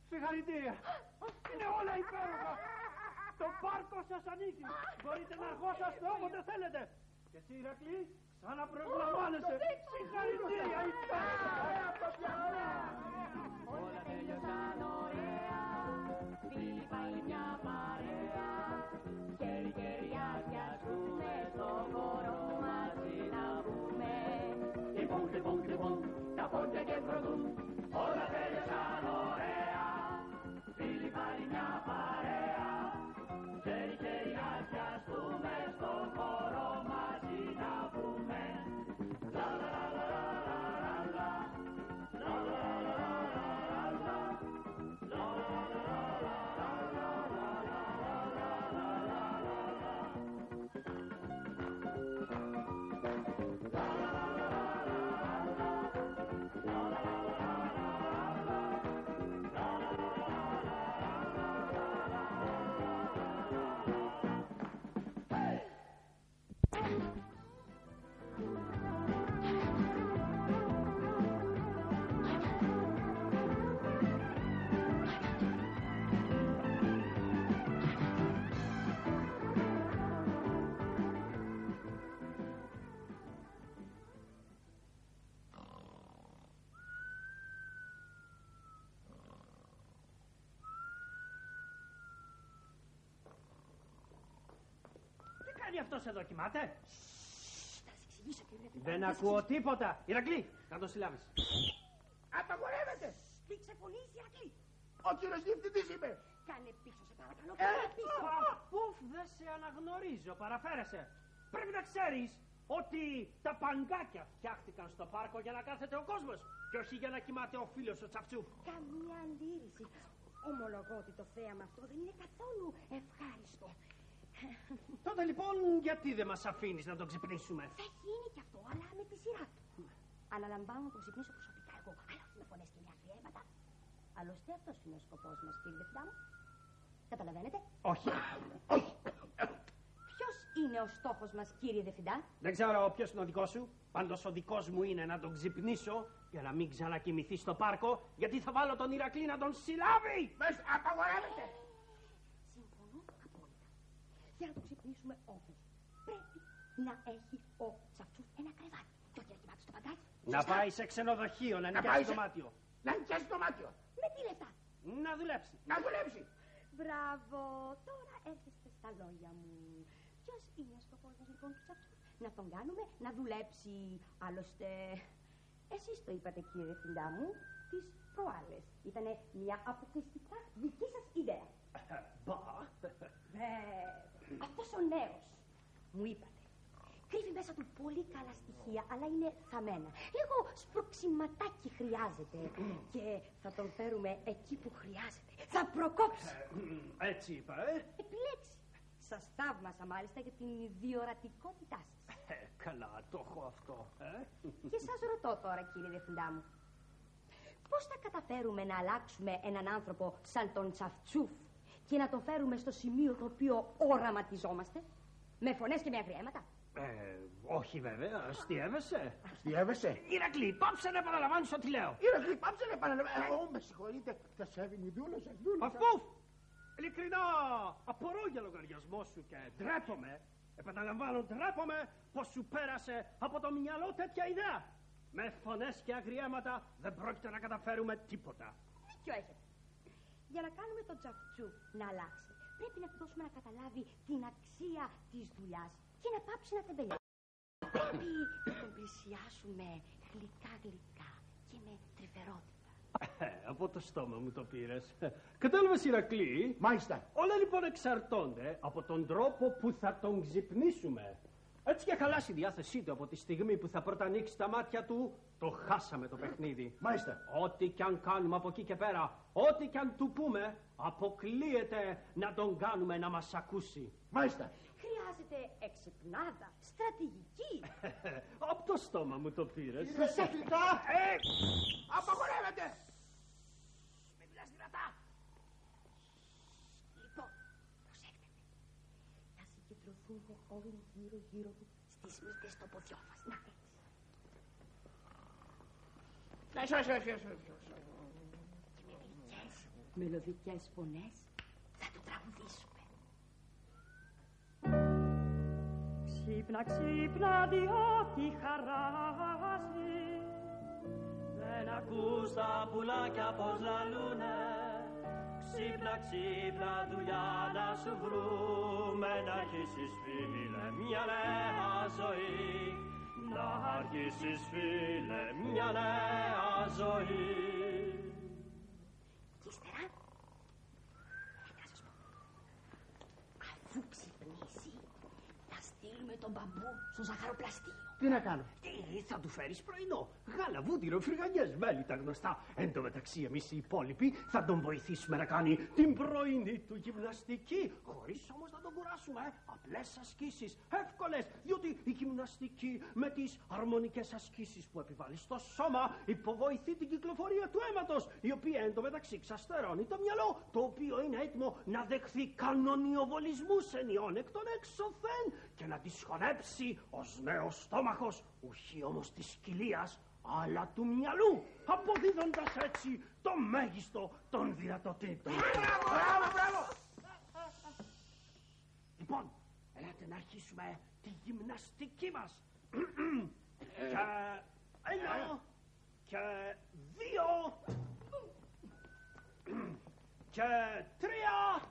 S6: Συγχαρητήρια! Είναι όλα υπέροχα! Το πάρκο σας ανήκει! Μπορείτε να αρχόσαστε όποτε θέλετε! Και εσύ, Ηρακλή, ξαναπροσλαμβάνεσαι! Συγχαρητήρια! Υπέροχα!
S7: Όλα τέλειωσαν ωραία, φίλοι πάλι μια παρέα. Χέρι-χέρι αδειαστούμε, στον χώρο μαζί να βγούμε.
S2: Λοιπόν, τα πόδια και βροντούν, όλα τέλειωσαν ωραία. Φίλοι πάλι μια παρέα, χέρι-χέρι αδειαστούμε, στον χώρο μαζί να βγούμε. Λα λα λα λα λα λα λα.
S5: αυτός εδώ κοιμάται?
S1: Θα σας εξηγήσω, κύριε Φιντά.
S5: Δεν ακούω τίποτα. Ηρακλή, να τον συλλάβεις.
S3: Απαγορεύεται.
S1: Μην ξεφωνείς, Ηρακλή.
S3: Ο κύριος διευθυντής είπε.
S1: Κάνε πίσω, σε παρακαλώ. Κάνε πίσω.
S5: Πουφ, δεν σε αναγνωρίζω, παραφέρεσαι. Πρέπει να ξέρεις ότι τα παγκάκια φτιάχτηκαν στο πάρκο για να κάθεται ο κόσμος και όχι για να κοιμάται ο φίλος ο Τσαφτσούφ.
S1: Καμία αντίρρηση. Ομολογώ ότι το θέαμα αυτό δεν είναι καθόλου ευχάριστο.
S5: Τότε λοιπόν γιατί δεν μας αφήνεις να τον ξυπνήσουμε?
S1: Θα γίνει κι αυτό, αλλά με τη σειρά του. Αναλαμβάνω να τον ξυπνήσω προσωπικά εγώ, αλλά όχι με φωνές και με αφιέματα. Άλλωστε αυτός είναι ο σκοπός μας, κύριε Διευθυντά μου. Καταλαβαίνετε?
S5: Όχι.
S1: Ποιος είναι ο στόχος μας, κύριε Διευθυντά?
S5: Δεν ξέρω ποιος είναι ο δικός σου. Πάντως ο δικός μου είναι να τον ξυπνήσω για να μην ξανακοιμηθεί στο πάρκο, γιατί θα βάλω τον Ηρακλή να τον συλλάβει.
S3: Μες απαγορεύεται.
S1: Συμφωνώ απόλυτα. Για να τον ξυπνήσουμε όμως, πρέπει να έχει ο Τσαφτσούφ ένα κρεβάτι. Και όχι να κοιμάται στο παντάκι.
S5: Να πάει σε ξενοδοχείο, να νοικιάσει δωμάτιο.
S3: Να νοικιάσει δωμάτιο.
S1: Με τι λεφτά?
S5: Να δουλέψει.
S3: Να δουλέψει.
S1: Μπράβο, τώρα έρχεστε στα λόγια μου. Ποιος είναι ο σκοπός μας λοιπόν του Τσαφτσούφ? Να τον κάνουμε να δουλέψει. Άλλωστε, εσείς το είπατε κύριε Διευθυντά μου, τις προάλλες. Ήτανε μια αποκλειστικά δική σας ιδέα.
S5: Μπα.
S1: Αυτός ο νέος, μου είπατε, κρύβει μέσα του πολύ καλά στοιχεία, αλλά είναι θαμμένα. Λίγο σπροξιματάκι χρειάζεται και θα τον φέρουμε εκεί που χρειάζεται. Θα προκόψει.
S5: Έτσι είπα,
S1: Επιλέξει. Σας θαύμασα μάλιστα για την διορατικότητά σας.
S5: Καλά, το έχω αυτό,
S1: Και σας ρωτώ τώρα, κύριε Διευθυντά μου, πώς θα καταφέρουμε να αλλάξουμε έναν άνθρωπο σαν τον Τσαφτσούφ και να τον φέρουμε στο σημείο το οποίο οραματιζόμαστε, με φωνές και με αγριέματα?
S5: Όχι βέβαια, αστιεύεσαι.
S3: Αστιεύεσαι.
S5: Ηρακλή, πάψε να επαναλαμβάνεις ό,τι λέω.
S3: Ηρακλή, πάψε να επαναλαμβάνω. Με συγχωρείτε. Θα σέβει η δούλα σας, δούλα.
S5: Αφού, ειλικρινά, απορώ για λογαριασμό σου και ντρέπομαι. Επαναλαμβάνω, ντρέπομαι πως σου πέρασε από το μυαλό τέτοια ιδέα. Με φωνές και αγριέματα δεν πρόκειται να καταφέρουμε τίποτα.
S1: Δίκιο έχετε. Για να κάνουμε τον Τσαφτσούφ να αλλάξει, πρέπει να του δώσουμε να καταλάβει την αξία της δουλειάς και να πάψει να τεμπελιάζει. Πρέπει να τον πλησιάσουμε γλυκά-γλυκά και με τρυφερότητα.
S5: Από το στόμα μου το πήρες. Κατάλαβες, Ηρακλή?
S3: Μάλιστα.
S5: Όλα λοιπόν εξαρτώνται από τον τρόπο που θα τον ξυπνήσουμε. Έτσι και χαλάσει η διάθεσή του από τη στιγμή που θα πρώτα ανοίξει τα μάτια του, το χάσαμε το παιχνίδι.
S3: Μάλιστα.
S5: Ό,τι κι αν κάνουμε από εκεί και πέρα, ό,τι κι αν του πούμε, αποκλείεται να τον κάνουμε να μας ακούσει.
S3: Μάλιστα.
S1: Χρειάζεται εξυπνάδα, στρατηγική.
S5: Από το στόμα μου το πήρες.
S3: Προσεκτικά. Απαγορεύεται.
S1: Με μιλάς δυνατά. Λοιπόν, προσέχετε. Θα συγκεντρωθούμε όλοι γύρω-γύρω του στις μύτες των ποδιών μας. Να, έτσι.
S3: Όχι.
S1: Και με μελωδικές φωνές θα του τραγουδήσουμε.
S6: Ξύπνα, ξύπνα, διότι χαράζει. Δεν ακούς τα πουλάκια πως λαλούνε. Ξύπνα, ξύπνα, δουλειά να σου βρούμε. Να αρχίσεις φίλε μια νέα ζωή. Να αρχίσεις φίλε μια νέα ζωή.
S1: Και ύστερα, να σας πω, αφού ξυπνήσει, θα στείλουμε τον μπαμπού στο ζαχαροπλαστείο.
S3: Τι να κάνω?
S5: Θα του φέρεις πρωινό. Γάλα, βούτυρο, φρυγανιές, μέλι, τα γνωστά. Εν τω μεταξύ, εμείς οι υπόλοιποι θα τον βοηθήσουμε να κάνει την πρωινή του γυμναστική. Χωρίς όμως να τον κουράσουμε. Απλές ασκήσεις, εύκολες. Διότι η γυμναστική με τις αρμονικές ασκήσεις που επιβάλλει στο σώμα υποβοηθεί την κυκλοφορία του αίματος, η οποία εν τω μεταξύ ξαστερώνει το μυαλό, το οποίο είναι έτοιμο να δεχθεί κανονιοβολισμούς ενιών εκ των έξωθεν και να τη χωνέψει ως νέος στόμαχος, ουχή όμως της κοιλίας, αλλά του μυαλού, αποδίδοντας έτσι το μέγιστο των δυνατοτήτων.
S3: Μπράβο.
S5: Λοιπόν, ελάτε να αρχίσουμε τη γυμναστική μας. Και ένα, και δύο, και τρία,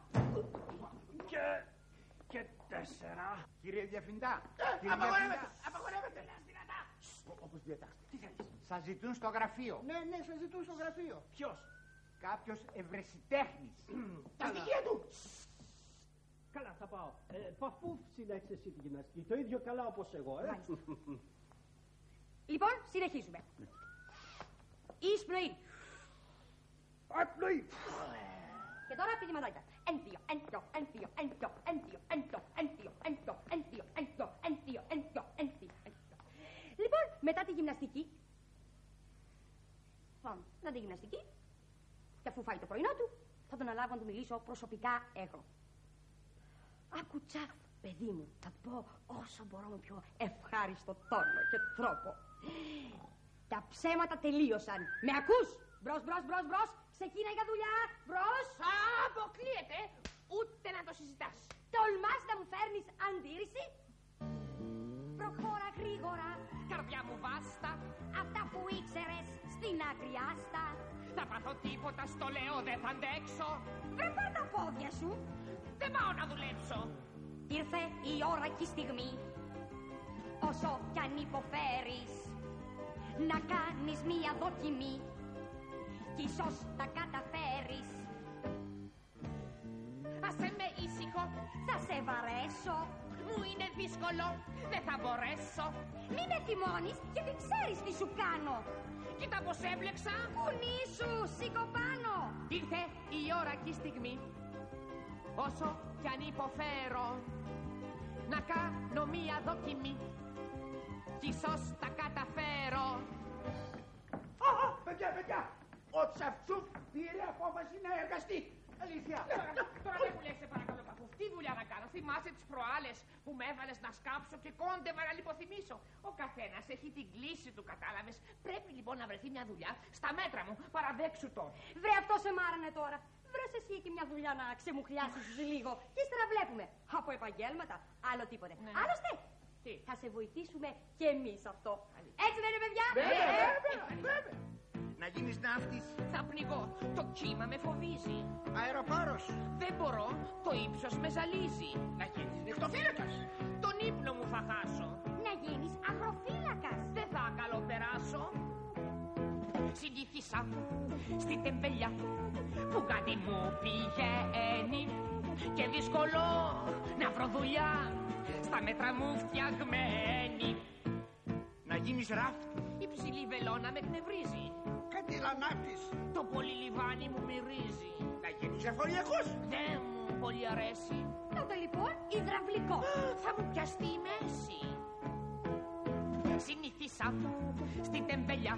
S5: και
S3: 4.
S4: Κύριε Διευθυντά.
S3: Απαγορεύεται.
S4: Όπως διατάξετε. Τι θέλεις? Σας ζητούν στο γραφείο.
S3: Ναι, σας ζητούν στο γραφείο.
S4: Ποιος? Κάποιος ευρεσιτέχνης.
S3: Τα στοιχεία του.
S5: Καλά, θα πάω. Παφού συνέχισε εσύ τη γυμναστική. Το ίδιο καλά όπως εγώ,
S1: Μάλιστα. Λοιπόν, συνεχίζουμε. Εισπνοή.
S3: Απνοή.
S1: Και τώρα πηδηματάκια. Ένθιο, ένθιο, ένθιο, ένθιο, ένθιο, ένθιο, ένθιο, ένθιο, ένθιο, ένθιο, ένθιο, ένθιο, ένθιο. Λοιπόν, μετά τη γυμναστική. Μετά τη γυμναστική. Και αφού φάει το πρωινό του, θα τον αλάβω να του μιλήσω προσωπικά εγώ. Άκου Τσαφ, παιδί μου, θα του πω όσο μπορώ με πιο ευχάριστο τόνο και τρόπο. Τα ψέματα τελείωσαν. Με ακούς? Μπρος, μπρος, μπρος, μπρος. Ξεκίνα για δουλειά. Μπρος.
S7: Αποκλείεται. Ούτε να το συζητάς.
S1: Τολμάς να μου φέρνεις αντίρρηση? Προχώρα γρήγορα.
S7: Καρδιά μου βάστα.
S1: Αυτά που ήξερες στην άκρη άστα.
S7: Θα πάθω τίποτα, στο λέω, δεν θα αντέξω.
S1: Βρε πάρ' τα πόδια σου.
S7: Δεν πάω να δουλέψω.
S1: Ήρθε η ώρα και η στιγμή. Όσο κι αν υποφέρεις, να κάνεις μία δοκιμή. Κι ίσως τα καταφέρεις.
S7: Άσε με ήσυχο,
S1: Θα σε βαρέσω.
S7: μου είναι δύσκολο, δεν θα μπορέσω.
S1: Μη με θυμώνεις, γιατί ξέρεις τι σου κάνω.
S7: Κοίτα πως έμπλεξα.
S1: Κουνήσου, σήκω πάνω.
S7: Ήρθε η ώρα και η στιγμή. Όσο κι αν υποφέρω, να κάνω μία δοκιμή. Κι ίσως τα καταφέρω.
S3: Παιδιά, ο Τσαφτσούφ πήρε απόφαση να εργαστεί. Αλήθεια.
S7: Τώρα δεν μου λες, σε παρακαλώ, παππού, τι δουλειά να κάνω. Θυμάσαι τις προάλλες που με έβαλες να σκάψω και κόντευα να λιποθυμίσω. Ο καθένας έχει την κλίση του, κατάλαβες. Πρέπει λοιπόν να βρεθεί μια δουλειά στα μέτρα μου. Παραδέξου το.
S1: Βρε, αυτό σε μάρανε τώρα. Βρες εσύ και μια δουλειά να ξεμουχλιάσεις λίγο. Και ύστερα βλέπουμε. Από επαγγέλματα, άλλο τίποτε.
S7: Ναι.
S1: Άλλωστε,
S7: Τι?
S1: θα σε βοηθήσουμε κι εμείς αυτό. Έτσι δεν είναι, παιδιά?
S3: Βέβαια.
S4: Να γίνεις ναύτης.
S7: Θα πνιγώ. Το κύμα με φοβίζει.
S4: Αεροπόρος.
S7: Δεν μπορώ. Το ύψος με ζαλίζει.
S3: Να γίνεις νυχτοφύλακας.
S7: Τον ύπνο μου θα χάσω.
S1: Να γίνεις αγροφύλακας.
S7: Δεν θα καλοπεράσω. Συνήθισα στην τεμπελιά που κάτι μου πηγαίνει και δύσκολο να βρω δουλειά στα μέτρα μου φτιαγμένη.
S4: Να γίνεις ράφτη.
S7: Η ψηλή βελόνα με εκνευρίζει.
S3: Κάτι λανάπτης.
S7: Το πολύ λιβάνι μου μυρίζει.
S3: Να γίνεις εφοριακός.
S7: Δεν μου πολύ αρέσει.
S1: Τότε λοιπόν υδραυλικό.
S7: Θα μου πιαστεί η μέση. Συνήθισα στην τεμπελιά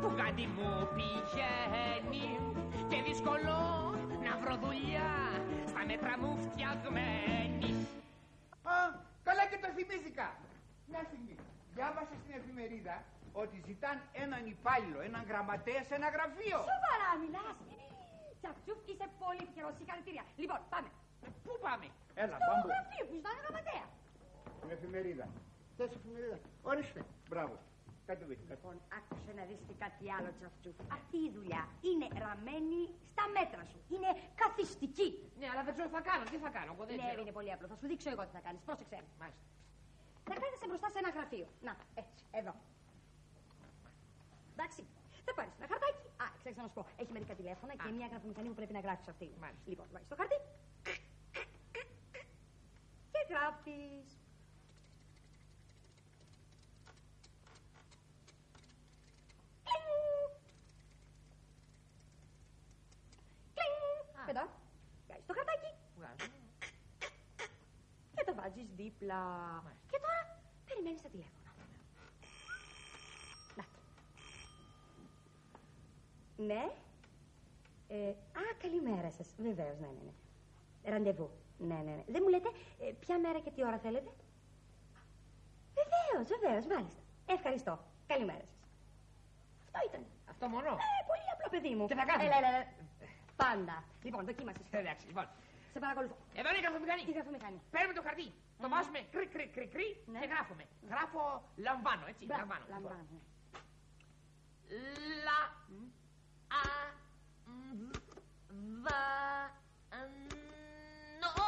S7: που κάτι μου πηγαίνει και δύσκολο να βρω δουλειά στα μέτρα μου φτιαγμένη.
S4: Α, καλά και το θυμήθηκα. Μια στιγμή. Διάβασα στην εφημερίδα ότι ζητάν έναν υπάλληλο, έναν γραμματέα σε ένα γραφείο.
S1: Σοβαρά μιλάς. Τσαφτσούφ, είσαι πολύ τυχερός. Συγχαρητήρια. Λοιπόν, πάμε.
S7: Πού πάμε?
S4: Έλα,
S1: Στο
S4: πάμε.
S1: γραφείο που ζητάνε γραμματέα.
S4: Στην εφημερίδα.
S3: Θες εφημερίδα. Ορίστε.
S4: Μπράβο. Κάτι βρήκα.
S1: Λοιπόν, άκουσε να δεις και κάτι άλλο, Τσαφτσούφ. Αυτή η δουλειά είναι ραμμένη στα μέτρα σου. Είναι καθιστική.
S7: Ναι, αλλά δεν ξέρω τι θα κάνω. Τι θα κάνω, εγώ δεν
S1: Ναι,
S7: ξέρω.
S1: είναι πολύ απλό. Θα σου δείξω εγώ τι θα κάνεις. Πρόσεξε.
S7: Μάλιστα.
S1: Θα κάθεσαι μπροστά σε ένα γραφείο. Να, έτσι, εδώ. Εντάξει. Θα πάρεις ένα χαρτάκι. Α, ξέρεις να σου πω. Έχει μερικά τηλέφωνα και μια γραφομηχανή που πρέπει να γράψεις αυτή.
S7: Μάλιστα.
S1: Λοιπόν, βάζεις το χαρτί. Και γράφεις. Και εδώ. Βγάζεις το χαρτάκι.
S7: Βγάζω.
S1: Και το βάζεις δίπλα. Και τώρα περιμένεις τα τηλέφωνα. Να. Ναι. Α, καλημέρα σας. Βεβαίως, ναι. Ραντεβού. Ναι. Δεν μου λέτε ποια μέρα και τι ώρα θέλετε? Βεβαίως, μάλιστα. Ευχαριστώ. Καλημέρα σας. Αυτό ήταν.
S7: Αυτό μόνο.
S1: Πολύ απλό, παιδί μου.
S7: Και θα κάνεις.
S1: Έλα. Πάντα. Λοιπόν, δοκίμασες.
S7: Εντάξει, λοιπόν.
S1: Σε παρακολουθώ.
S7: Εδώ είναι η γραφομηχανή.
S1: Τι γραφομηχανή?
S7: Παίρνουμε το χαρτί. Το βάζουμε κρυ
S1: Ναι.
S7: και γράφουμε. Γράφω λαμβάνω, έτσι.
S1: Μπράβο,
S7: Λαμβάνω.
S1: λαμβάνω.
S7: Λα. Α. Βα.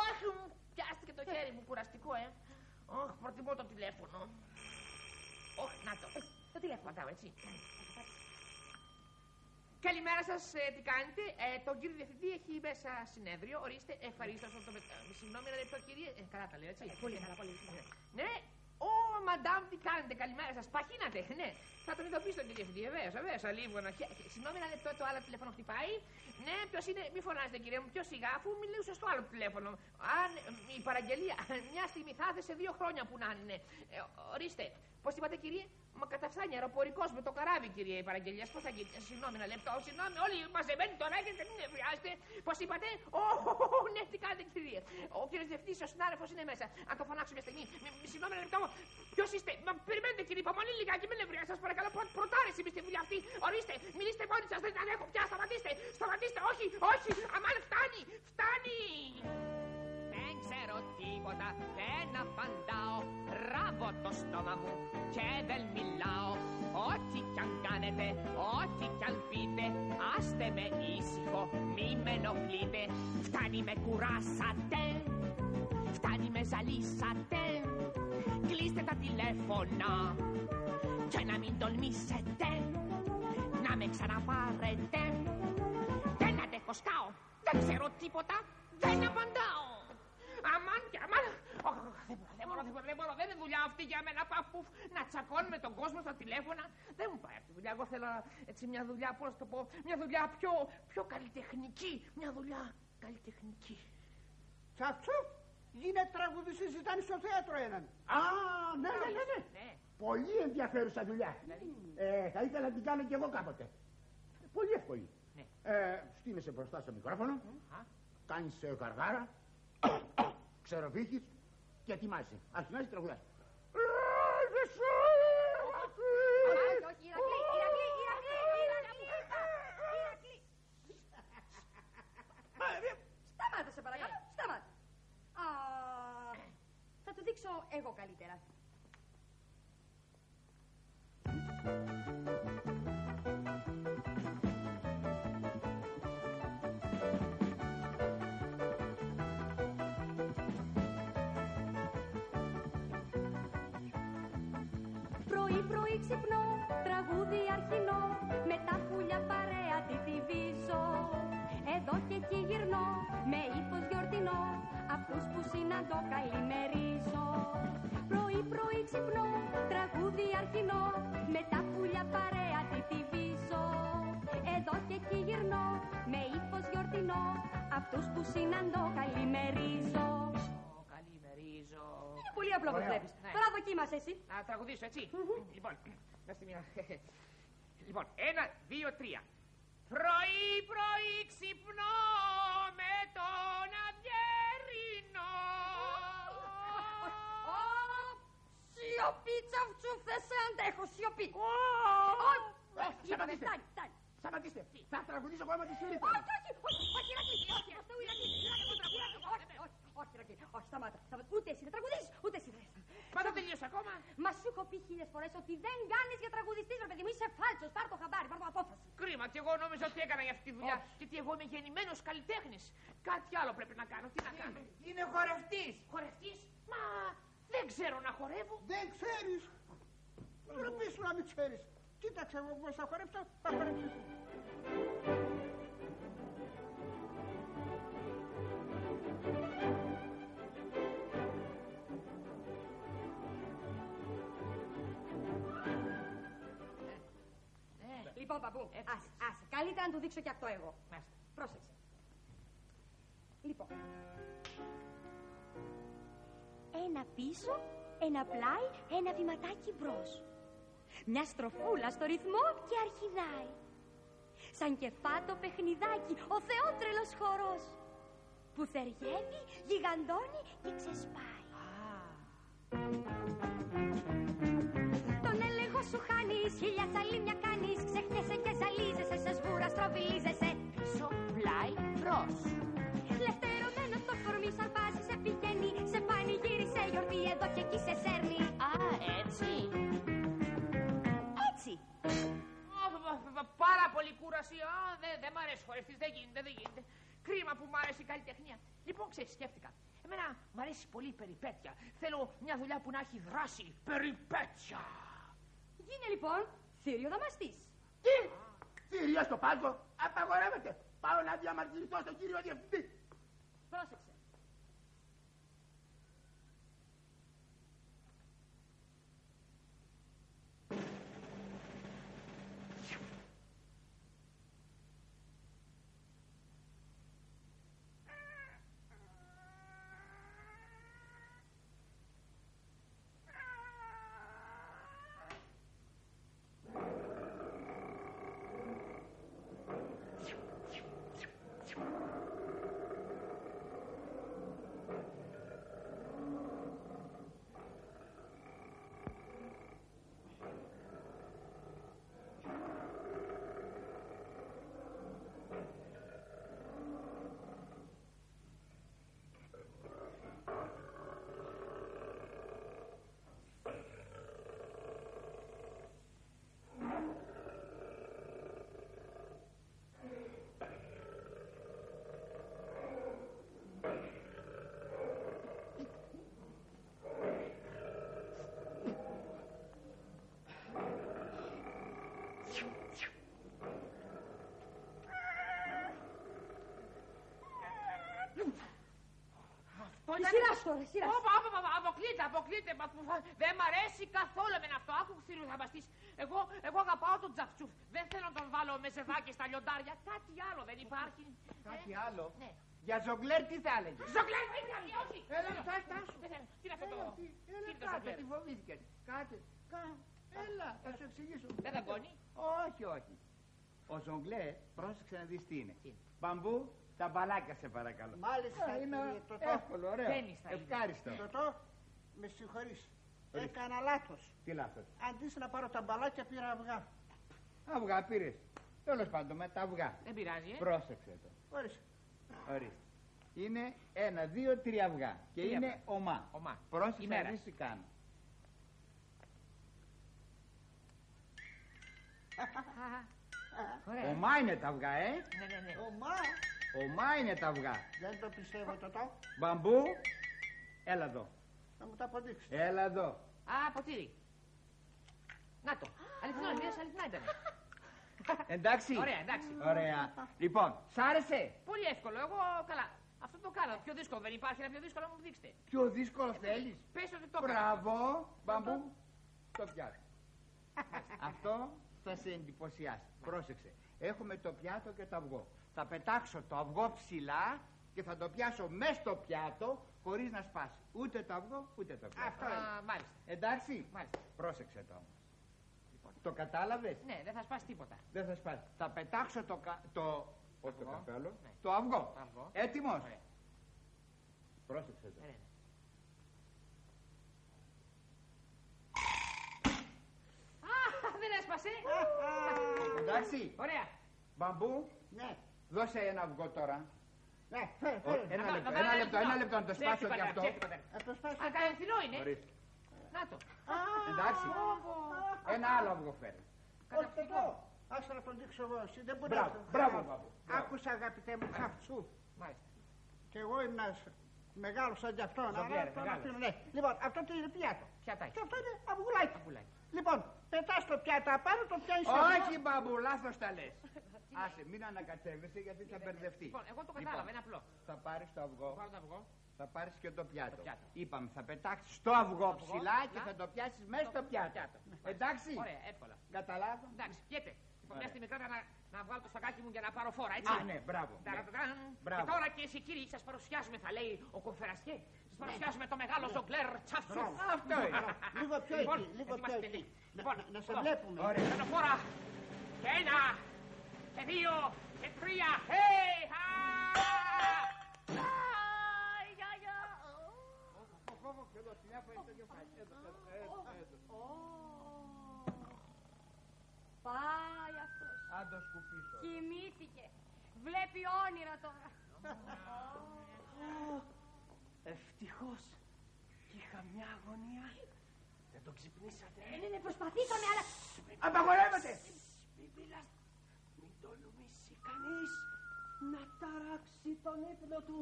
S7: Όχι, μου πιάστηκε το χέρι μου, κουραστεί. προτιμώ το τηλέφωνο. Όχι, να το.
S1: Το τηλέφωνο.
S7: Πατάω, έτσι. Καλημέρα σας, τι κάνετε? Τον κύριο Διευθυντή έχει μέσα συνέδριο. Ορίστε, ευχαρίστω το συγγνώμη, ένα λεπτό, κύριε. Καλά τα λέω, έτσι.
S1: Πολύ καλά, πολύ.
S7: Ναι. Ω, μαντάμ, τι κάνετε? Καλημέρα σας. Παχύνατε, ναι. Θα τον ειδοποιήσω τον κύριο Διευθυντή, βεβαίως. Λίγο να. Συγγνώμη, ένα λεπτό, το άλλο τηλέφωνο χτυπάει. Ναι, ποιος είναι? Μη φωνάζετε, κύριε μου, πιο σιγά, αφού μιλούσα στο άλλο τηλέφωνο. Αν η παραγγελία μια στιγμή θα έθεσε 2 χρόνια που να είναι. Ορίστε, πώς είπατε, κύριε? Μα καταφθάνει αεροπορικός με το καράβι, κύριε, η παραγγελία. Πώς θα γίνει? Συγγνώμη, ένα λεπτό, συγγνώμη, όλοι μαζεμένοι τώρα έχετε, μην νευριάζετε. Πώς είπατε? Ναι, τι κάνετε, κύριε? Ο κύριος Διευθυντής, ο συνάδελφος είναι μέσα. Αν το φωνάξω μια στιγμή. Συγγνώμη, ένα λεπτό. Ποιος είστε? Μα περιμένετε, κύριε, υπομονή λιγάκι, μην νευριάζετε, σας παρακαλώ. Πρωτάρες είμαι στη δουλειά αυτή. Ορίστε, μιλήστε μόνοι σας, δεν έχω πια. Σταματήστε, σταματήστε, όχι, όχι. Αμάν, φτάνει, φτάνει. Δεν ξέρω τίποτα, δεν απαντάω. Ράβω το στόμα μου και δεν μιλάω. Ό,τι κι αν κάνετε, ό,τι κι αν πείτε, άστε με ήσυχο, μη με ενοχλείτε. Φτάνει με κουράσατε, φτάνει με ζαλίσατε. Κλείστε τα τηλέφωνα και να μην τολμήσετε να με ξαναπάρετε. Δεν αντέχω, σκάω, δεν ξέρω τίποτα, δεν απαντάω. Αμάν και αμάν. Δεν μπορώ, δεν είναι δουλειά αυτή για μένα. Παππούφ, να τσακώνουμε τον κόσμο στα τηλέφωνα. Δεν μου πάει αυτή η δουλειά. Εγώ θέλω έτσι μια δουλειά, πώς το πω, μια δουλειά πιο καλλιτεχνική. Μια δουλειά καλλιτεχνική.
S3: Τσατσούκ, γίνεται τραγουδιστή, ζητάνε στο θέατρο έναν. Α, ναι. Πολύ ενδιαφέρουσα δουλειά. Θα ήθελα να την κάνω κι εγώ κάποτε. Πολύ εύκολη. Στείνεσαι μπροστά στο μικρόφωνο, κάνεις γαργάρα, ξεροφύχεις και ετοιμάζεσαι. Αρχινάζεις τραγουδάς.
S1: Όχι, Ηρακλή. Σταμάτα, σε παρακαλώ, σταμάτα. Θα του δείξω εγώ καλύτερα. Πρωί ξυπνώ, τραγούδι αρχινό, με τα πουλιά παρέα τη θυβίζω. Εδώ και εκεί γυρνώ, με ύφος γιορτινό, αυτούς που συναντώ καλημερίζω. Πρωί ξυπνώ, τραγούδι αρχινό, με τα πουλιά παρέα τη θυβίζω. Εδώ και εκεί γυρνώ, με ύφος γιορτινό, αυτούς που συναντώ καλημερίζω. Είναι πολύ απλό, όπως βλέπεις. Τώρα δοκίμασε εσύ.
S7: Να τραγουδήσω, έτσι. Λοιπόν, να στη μια. Λοιπόν, 1, 2, 3. Πρωί ξυπνώ με τον αδιέρινο.
S1: Σιωπή, τσαφτσούφ, δεν σε αντέχω, σιωπή.
S3: Σταματήστε. Σταματήστε. Θα τραγουδήσω εγώ με τη Σιλίτα.
S1: Όχι, Ηρακλή, όχι, σταμάτα. Ούτε εσύ δεν τραγουδίζεις, ούτε εσύ δεν.
S7: Μα δεν τελείωσε ακόμα.
S1: Μα σου έχω πει 1000 φορές ότι δεν κάνεις για τραγουδιστής, ρε παιδί μου, είσαι φάλτσος. Πάρ' το χαμπάρι, πάρ' το απόφαση.
S7: Κρίμα, και εγώ νόμιζα ότι έκανα για αυτή τη δουλειά. Γιατί εγώ είμαι γεννημένος καλλιτέχνης. Κάτι άλλο πρέπει να κάνω. Τι να κάνω?
S3: Είναι χορευτής.
S7: Χορευτής? Μα δεν ξέρω να χορεύω.
S3: Δεν ξέρεις. Πρέπει σου να μην ξέρεις. Κοίταξε εγώ πώς θα χορέψω, θα χορέψω.
S1: Λοιπόν, παππού, άσε, καλύτερα να του δείξω και αυτό εγώ. Πρόσεξε. Λοιπόν. Ένα πίσω, ένα πλάι, ένα βηματάκι μπρος. Μια στροφούλα στο ρυθμό και αρχιδάει. Σαν κεφάτο παιχνιδάκι, ο θεότρελος χορός. Που θεριεύει, γιγαντώνει και ξεσπάει. Τον έλεγχο σου χάνεις, 1000 σαλίμια κάνεις. Ξεχνιέσαι και ζαλίζεσαι, σε σβούρα στροβιλίζεσαι.
S7: Πίσω, πλάι, μπρος.
S1: Λευτερωμένο το κορμί σου αρπάζει, σε πηγαίνει. Σε πανηγύρισε γιορτή, εδώ και εκεί σε σέρνει.
S7: Α, έτσι.
S1: Έτσι.
S7: Πάρα πολύ κούραση. Δεν μ' αρέσει χορευτής, δεν γίνεται. Κρίμα που μ' άρεσε καλλιτεχνία. Λοιπόν, ξέρεις, σκέφτηκα. Εμένα μου αρέσει πολύ η περιπέτεια. Θέλω μια δουλειά που να έχει δράση. Περιπέτεια.
S1: Γίνε λοιπόν θύριο δαμαστής.
S3: Τι! Θηρία στο πάγκο. Απαγορεύεται. Πάω να διαμαρτυρηθώ στον κύριο διευθυντή.
S1: Πρόσεξε. Σειράς τώρα, σειράς.
S7: Αποκλείται. Δεν μ' αρέσει καθόλου εμένα αυτό. Άκου θύριο δαμαστής. Εγώ αγαπάω τον Τζαφτσούφ. Δεν θέλω να τον βάλω με ζευγάκι στα λιοντάρια. Κάτι άλλο δεν υπάρχει.
S4: Κάτι άλλο.
S7: Ναι.
S4: Για ζογκλέρ τι θα έλεγες?
S7: Ζογκλέρ, μην κάνει, όχι.
S4: Έλα, φτάσου.
S7: Τι είναι αυτό το...
S4: Έλα, κάτω, τι φοβήθηκες. Κάτσε. Έλα, θα σου εξηγήσω.
S7: Δεν δαγκώνει.
S4: Όχι. Ο ζογκλέρ, πρόσεξε να δεις τι είναι. Μπαμπού, τα μπαλάκια σε παρακαλώ.
S3: Μάλιστα,
S4: Είναι
S3: κύριε Τωτό.
S4: εύκολο, ωραίο.
S7: Τένις θα είναι.
S4: Ευχάριστο.
S3: Τωτό, με συγχωρείς. Έκανα λάθος.
S4: Τι λάθος?
S3: Αντί να πάρω τα μπαλάκια πήρα αυγά.
S4: Αυγά πήρες. Τέλος πάντων, με τα αυγά.
S7: Δεν πειράζει,
S4: Πρόσεξε το.
S3: Ορίστε.
S4: Ορίστε. Είναι 1, 2, 3 αυγά. Και
S7: Τρία
S4: είναι
S7: αυγά.
S4: ομά.
S7: Ομά.
S4: Πρόσεξε
S7: Ημέρα.
S4: να δεις τι κάνω.
S7: Ωραία.
S4: Ομά είναι τα αυγά,
S7: Ναι.
S3: Ομά.
S4: Ομά είναι τα αυγά.
S3: Δεν το πιστεύω, Τωτό.
S4: Μπαμπού, έλα εδώ.
S3: Θα μου τα αποδείξεις.
S4: Έλα εδώ.
S7: Α, ποτήρι. Να το. Αληθινό, αληθινά ήταν.
S4: Εντάξει.
S7: Ωραία, εντάξει.
S4: Ωραία. Λοιπόν, σ' άρεσε?
S7: Πολύ εύκολο. Εγώ καλά. Αυτό το κάνω. Πιο δύσκολο δεν υπάρχει. Ένα πιο δύσκολο μου δείξτε.
S4: Πιο δύσκολο θέλεις?
S7: Πες ότι το έκανα.
S4: Μπράβο, μπαμπού. Το πιάτο. Αυτό θα σε εντυπωσιάσει. Πρόσεξε. Έχουμε το πιάτο και το αυγό. Θα πετάξω το αυγό ψηλά και θα το πιάσω μέσα στο πιάτο χωρίς να σπάσει. Ούτε το αυγό, ούτε το πιάτο.
S3: Αυτό είναι.
S7: Α, μάλιστα.
S4: Εντάξει.
S7: Μάλιστα.
S4: Πρόσεξε το όμως. Το κατάλαβες?
S7: Ναι, δεν θα σπάσει τίποτα.
S4: Δεν θα σπάσει. Θα πετάξω όχι το
S7: Αυγό.
S4: καπέλο,
S7: Ναι.
S4: το αυγό.
S7: Το αυγό.
S4: Έτοιμος?
S7: Ωραία.
S4: Πρόσεξε το.
S7: Ναι. Α, δεν έσπασε.
S4: Εντάξει.
S7: Ωραία.
S4: Μπαμπού,
S3: Ναι.
S4: δώσε ένα αυγό τώρα.
S3: Ναι, φέρε.
S4: Ένα λεπτό να το σπάσω και αυτό.
S3: Θα το σπάσω.
S7: Ακαλυφθινό είναι.
S4: Ορίστε.
S7: Να το.
S4: Εντάξει. Ένα άλλο αυγό φέρε.
S3: Όχι, Τωτό. Άσε να τον δείξω εγώ. Εσύ δεν μπορεί να
S4: Μπράβο,
S3: το
S4: μπράβο,
S3: φέρεις.
S4: μπαμπού.
S3: Άκουσα, αγαπητέ μου, Τσαφτσούφ.
S7: Μάλιστα.
S3: Και εγώ ήμουν ένας μεγάλος σαν κι αυτόν.
S4: Ζογκλέρ,
S3: άρα το
S4: μεγάλος.
S3: αφήνω, ναι. Λοιπόν, αυτό τι είναι πιάτο.
S7: Πιατάκι.
S3: Και αυτό είναι αυγουλάκι.
S7: Αυγουλάκι.
S3: Λοιπόν, πετάς το πιάτο απάνω, το πιάνεις
S4: Όχι μπαμπού, λάθος τα λες. Άσε, μην ανακατσεύεσαι γιατί θα μπερδευτεί.
S7: Λοιπόν, εγώ το κατάλαβα, είναι απλό.
S4: Θα πάρεις το αυγό,
S7: Πάρω το αυγό.
S4: θα πάρεις και το πιάτο.
S7: Το πιάτο.
S4: Είπαμε, θα πετάξεις το αυγό ψηλά και θα το πιάσεις μέσα στο πιάτο. Εντάξει.
S7: Ωραία, εύκολα.
S4: Καταλάβω.
S7: Εντάξει, πιέτε. Λοιπόν, μια
S4: Ωραία.
S7: στιγμή τώρα να βγάλω το σακάκι μου για να πάρω φόρα, έτσι.
S4: Α, ναι, μπράβο. Ναι.
S7: Ταρατατάν.
S4: Μπράβο.
S7: Και τώρα κυρίες και κύριοι, σας παρουσιάζουμε, θα λέει ο Κονφερασιέ, σας παρουσιάζουμε το μεγάλο ζογκλέρ Τσαφτσούφ.
S4: Αυτό είναι.
S3: Λίγο πιο
S7: Λοιπόν,
S3: εκεί, λίγο πιο
S7: ετοιμάστε
S3: εκεί.
S7: λίγο. Λοιπόν,
S3: Να σε
S7: εδώ.
S3: βλέπουμε.
S4: Ωραία.
S7: Παίρνω φόρα. Και 1, και 2, και 3. Hey, ha! Αϊ, αϊ, αϊ.
S4: Εδώ, στην άφα είναι το ίδιο φάση. Εδώ.
S1: Πάει αυτός.
S4: Αν το σκουπίσω.
S1: Κοιμήθηκε. Βλέπει όνειρα τώρα.
S5: Ευτυχώς. Είχα μια αγωνία. Δεν το ξυπνήσατε.
S1: Ναι, προσπαθήσαμε, αλλά...
S4: Απαγορεύεται.
S5: Μην μιλάς. Μην τολμήσει κανείς.
S6: να ταράξει τον ύπνο του.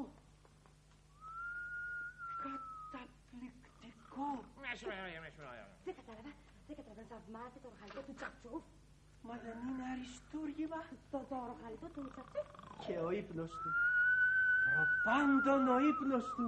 S6: Καταπληκτικό.
S1: Δεν κατάλαβα να θαυμάσαι το ροχαλιτό του Τσαπτσούφ.
S6: Μα δεν είναι αριστούργημα.
S1: Το ροχαλιτό του Τσαπτσούφ.
S6: Και ο ύπνος του. Προπάντων ο ύπνος του.